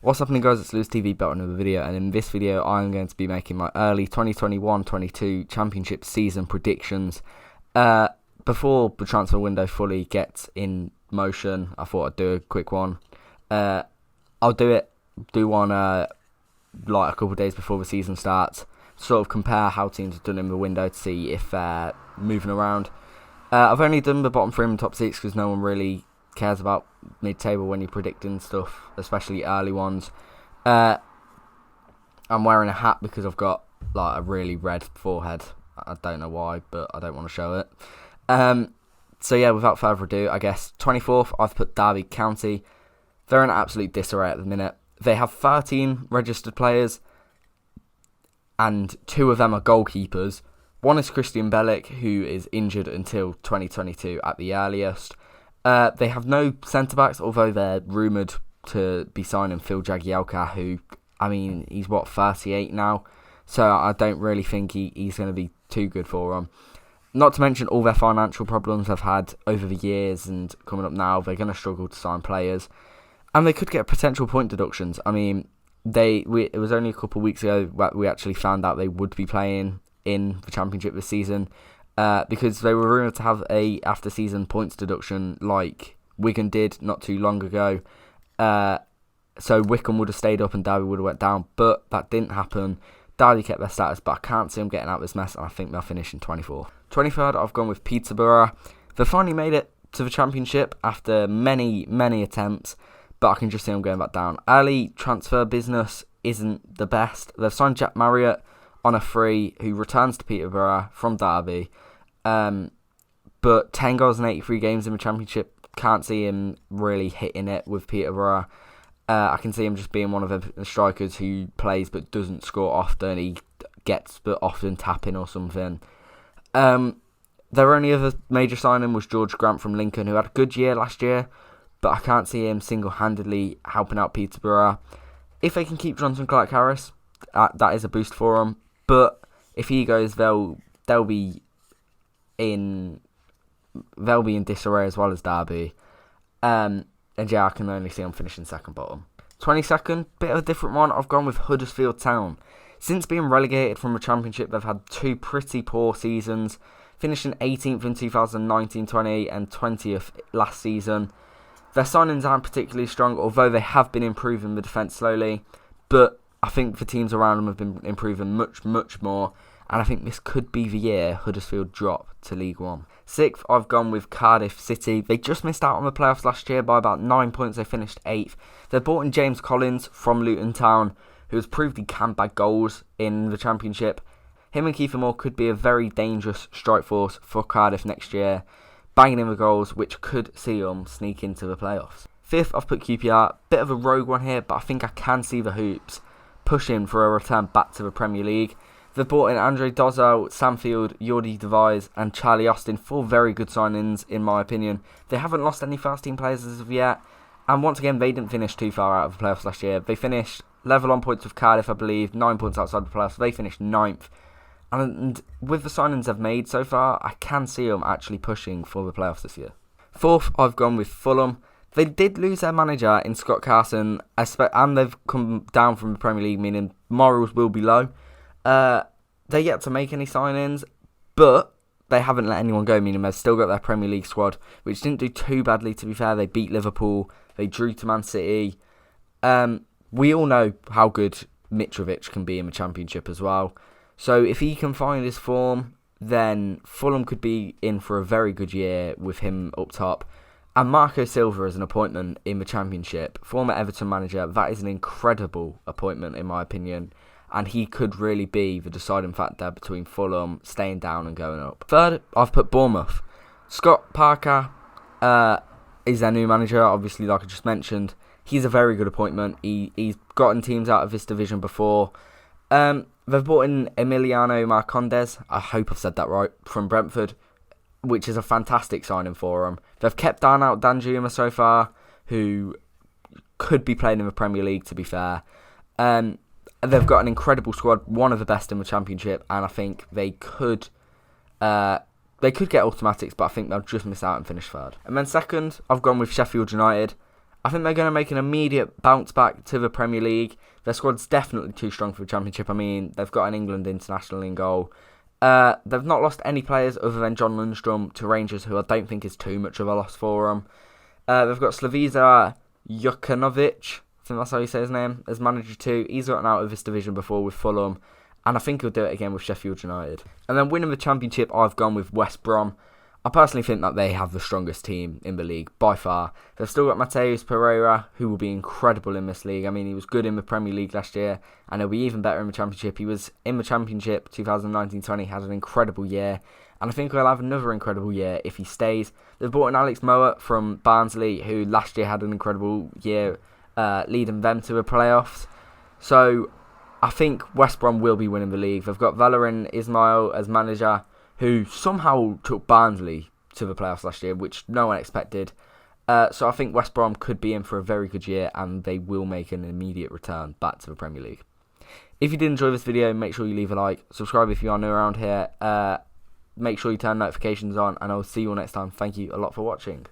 What's happening, guys? It's Lewis TV back on another video, and in this video I'm going to be making my early 2021-22 Championship season predictions. Before the transfer window fully gets in motion, I thought I'd do a quick one. I'll do one like a couple of days before the season starts, sort of compare how teams have done in the window to see if they're moving around. I've only done the bottom three and top six because no one really cares about mid-table when you're predicting stuff, especially early ones. I'm wearing a hat because I've got like a really red forehead. I don't know why, but I don't want to show it. So yeah, without further ado, I guess 24th, I've put Derby County. They're in absolute disarray at the minute. They have 13 registered players, and 2 of them are goalkeepers. One is Christian Bellic, who is injured until 2022 at the earliest. They have no centre-backs, although they're rumoured to be signing Phil Jagielka, who, I mean, he's 38 now, so I don't really think he's going to be too good for them. Not to mention all their financial problems they've had over the years and coming up now, they're going to struggle to sign players. And they could get potential point deductions. I mean, it was only a couple of weeks ago that we actually found out they would be playing in the Championship this season. Because they were rumoured to have a after-season points deduction like Wigan did not too long ago. So Wycombe would have stayed up and Derby would have went down, but that didn't happen. Derby kept their status, but I can't see them getting out of this mess, and I think they'll finish in 24th. 23rd, I've gone with Peterborough. They finally made it to the Championship after many, many attempts, but I can just see them going back down. Early transfer business isn't the best. They've signed Jack Marriott on a free, who returns to Peterborough from Derby. But 10 goals in 83 games in the Championship, can't see him really hitting it with Peterborough. I can see him just being one of the strikers who plays but doesn't score often. He gets but often tapping or something. Their only other major signing was George Grant from Lincoln, who had a good year last year, but I can't see him single-handedly helping out Peterborough. If they can keep Jonathan Clark-Harris, that is a boost for them. But if he goes, they'll be in disarray as well as Derby. And yeah, I can only see them finishing second bottom. 22nd, bit of a different one. I've gone with Huddersfield Town. Since being relegated from the Championship, they've had 2 pretty poor seasons, finishing 18th in 2019-20 and 20th last season. Their signings aren't particularly strong, although they have been improving the defence slowly. But I think the teams around them have been improving much, much more. And I think this could be the year Huddersfield drop to League One. 6th, I've gone with Cardiff City. They just missed out on the playoffs last year by about 9 points. They finished 8th. They brought in James Collins from Luton Town, who has proved he can bag goals in the Championship. Him and Kiefer Moore could be a very dangerous strike force for Cardiff next year, banging in the goals, which could see them sneak into the playoffs. 5th, I've put QPR. Bit of a rogue one here, but I think I can see the Hoops pushing for a return back to the Premier League. They've brought in Andre Dozal, Samfield, Jordi Devise and Charlie Austin, 4 very good signings in my opinion. They haven't lost any first team players as of yet, and once again they didn't finish too far out of the playoffs last year. They finished level on points with Cardiff, I believe, 9 points outside the playoffs. They finished 9th, and with the signings they've made so far, I can see them actually pushing for the playoffs this year. 4th, I've gone with Fulham. They did lose their manager in Scott Carson, and they've come down from the Premier League, meaning morals will be low. They're yet to make any signings, but they haven't let anyone go, meaning they've still got their Premier League squad, which didn't do too badly, to be fair. They beat Liverpool, they drew to Man City. We all know how good Mitrovic can be in the Championship as well. So if he can find his form, then Fulham could be in for a very good year with him up top. And Marco Silva as an appointment in the Championship, former Everton manager, that is an incredible appointment in my opinion. And he could really be the deciding factor between Fulham staying down and going up. 3rd, I've put Bournemouth. Scott Parker is their new manager, obviously, like I just mentioned. He's a very good appointment. He's gotten teams out of this division before. They've brought in Emiliano Marcondes, I hope I've said that right, from Brentford, which is a fantastic signing for them. They've kept Dan Danjuma so far, who could be playing in the Premier League, to be fair. They've got an incredible squad, one of the best in the Championship, and I think they could get automatics, but I think they'll just miss out and finish 3rd. And then 2nd, I've gone with Sheffield United. I think they're going to make an immediate bounce back to the Premier League. Their squad's definitely too strong for the Championship. I mean, they've got an England international in goal. They've not lost any players other than John Lundstrom to Rangers, who I don't think is too much of a loss for them. They've got Slavisa Jokanovic, I think that's how you say his name, as manager too. He's gotten out of this division before with Fulham, and I think he'll do it again with Sheffield United. And then winning the Championship, I've gone with West Brom. I personally think that they have the strongest team in the league, by far. They've still got Mateus Pereira, who will be incredible in this league. I mean, he was good in the Premier League last year, and he'll be even better in the Championship. He was in the Championship 2019-20, had an incredible year, and I think he'll have another incredible year if he stays. They've brought in Alex Moa from Barnsley, who last year had an incredible year, leading them to the playoffs. So I think West Brom will be winning the league. They've got Valerian Ismail as manager, who somehow took Barnsley to the playoffs last year, which no one expected. So I think West Brom could be in for a very good year, and they will make an immediate return back to the Premier League. If you did enjoy this video, make sure you leave a like, subscribe if you are new around here, make sure you turn notifications on, and I'll see you all next time. Thank you a lot for watching.